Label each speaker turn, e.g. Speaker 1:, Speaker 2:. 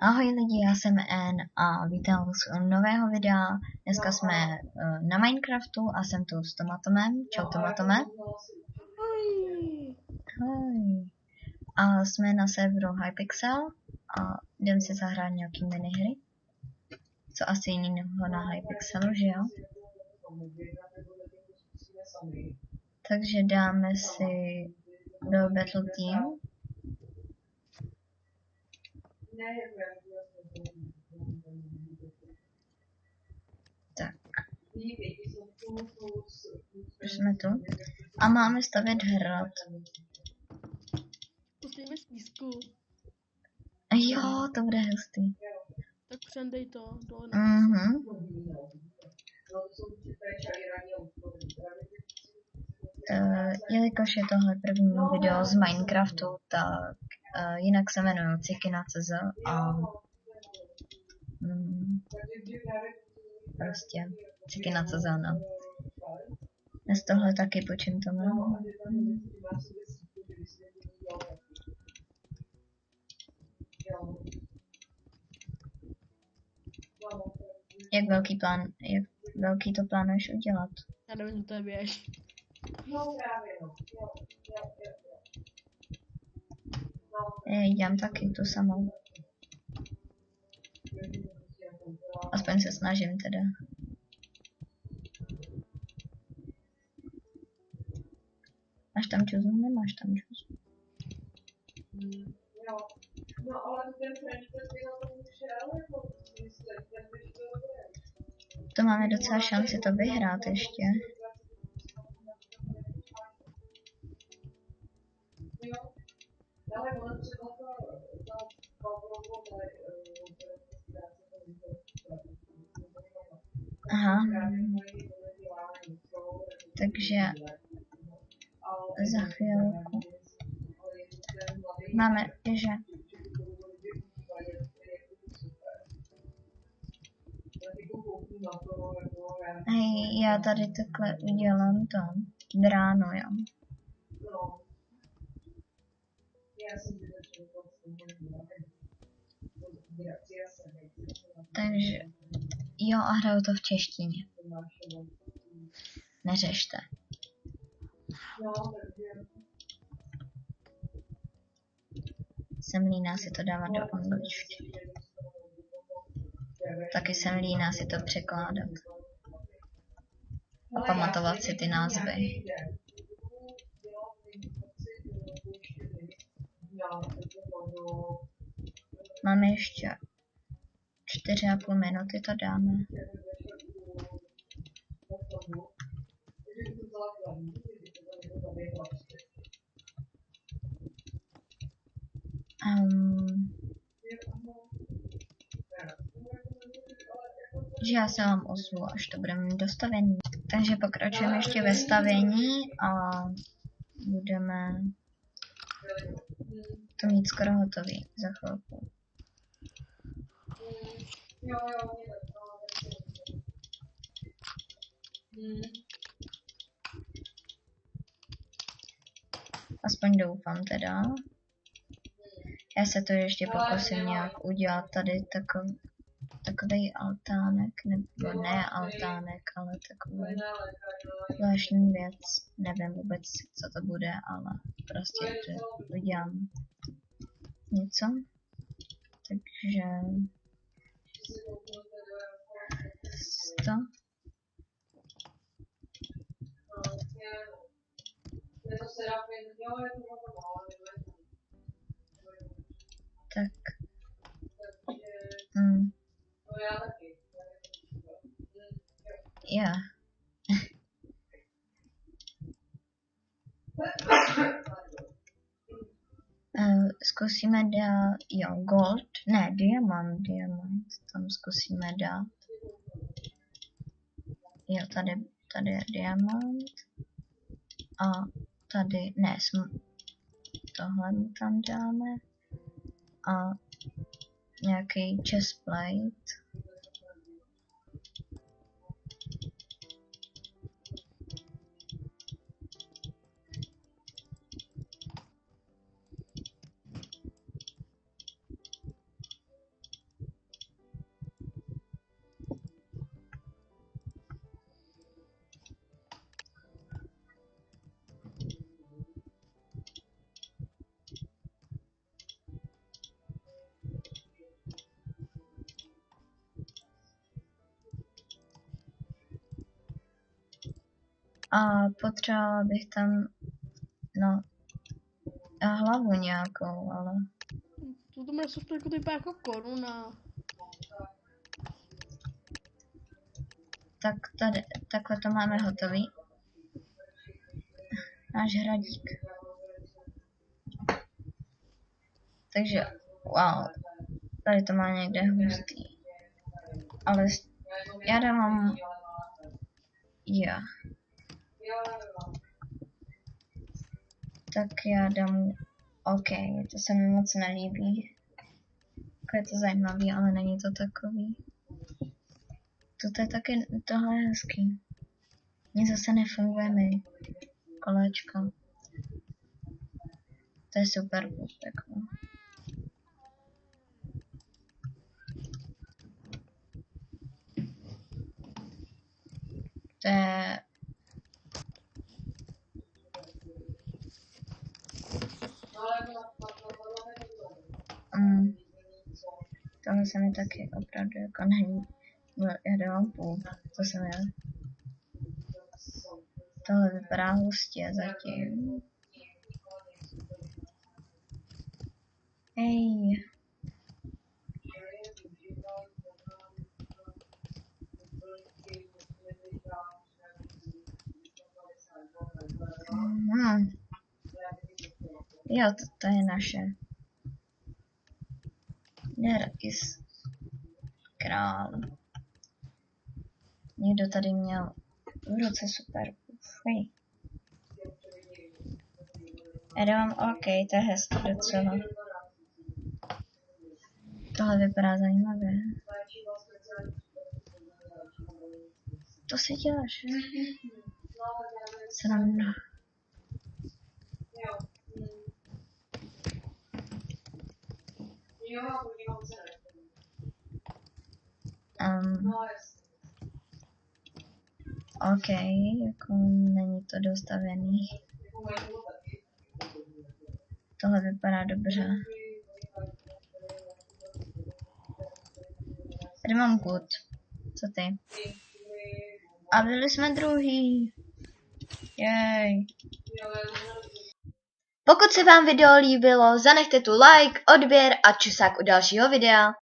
Speaker 1: Ahoj lidi, já jsem N a vítám vás u nového videa. Dneska jsme na Minecraftu a jsem tu s Tomatomem. Čau Tomatome. Ahoj. A jsme na serveru Hypixel a jdem si zahrát nějaký minihry. Co asi jiného na Hypixelu, že jo? Takže dáme si do Battle Team. Tak. Už jsme tu. A máme stavět hrad.
Speaker 2: Pustíme stísku.
Speaker 1: Jo, to bude hustý.
Speaker 2: Tak přendej to do
Speaker 1: Jelikož je tohle první video z Minecraftu, tak jinak se jmenuji Cikina.cz a prostě Cikina.cz, no. Dnes tohle taky počím tomu. Jak velký to plánuješ udělat?
Speaker 2: Já nevím, to je běž.
Speaker 1: Dělám taky tu samou. Aspoň se snažím teda. Máš tam čuzu? Nemáš tam čuzu. To máme docela šanci to vyhrát ještě. Aha. Takže za chvilku máme, že hej, já tady takhle udělám to bránu, jo. Takže jo, a hraju to v češtině. Neřešte. Jsem líná si to dávat do angličtiny. Taky jsem líná si to překládat. A pamatovat si ty názvy. Máme ještě 4,5 minuty, to dáme. Že já se vám ozvu, až to budeme mít dostavený. Takže pokračujeme ještě ve stavění a budeme to mít skoro hotový za chvilku. Aspoň doufám teda. Já se to ještě pokusím nějak udělat tady takový altánek, nebo ne altánek, ale takový zvláštní věc. Nevím vůbec, co to bude, ale prostě to udělám něco. Takže 100. Tak. Yeah. Zkusíme dát, jo, gold, ne, diamant, tam zkusíme dát. Jo, tady je diamant. A tady, ne, tohle tam dáme. A nějaký chestplate. A potřebovala bych tam, no, hlavu nějakou, ale...
Speaker 2: To máš to jako koruna.
Speaker 1: Tak tady, takhle to máme hotový. Náš hradík. Takže, wow, tady to má někde hustý. Ale já dávám... Já. Tak já dám... OK, to se mi moc nelíbí. Je to zajímavý, ale není to takový. Toto je taky, tohle je hezký. Mně zase nefunguje mi kolečko. To je super půstek, no. To je... Tohle se mi taky opravdu jako není. Já dávám půl, to jsem já. Tohle vypadá hustě zatím. Hej. Jo, to je naše. There is král. Někdo tady měl v ruce super. Hej. Já dávám OK, to je hezký docela. Tohle vypadá zajímavé. To si děláš. Sranda. OK, jako není to dostavený. Tohle vypadá dobře. Tady mám good. Co ty? A byli jsme druhý. Jej. Pokud se vám video líbilo, zanechte tu like, odběr a čusák u dalšího videa.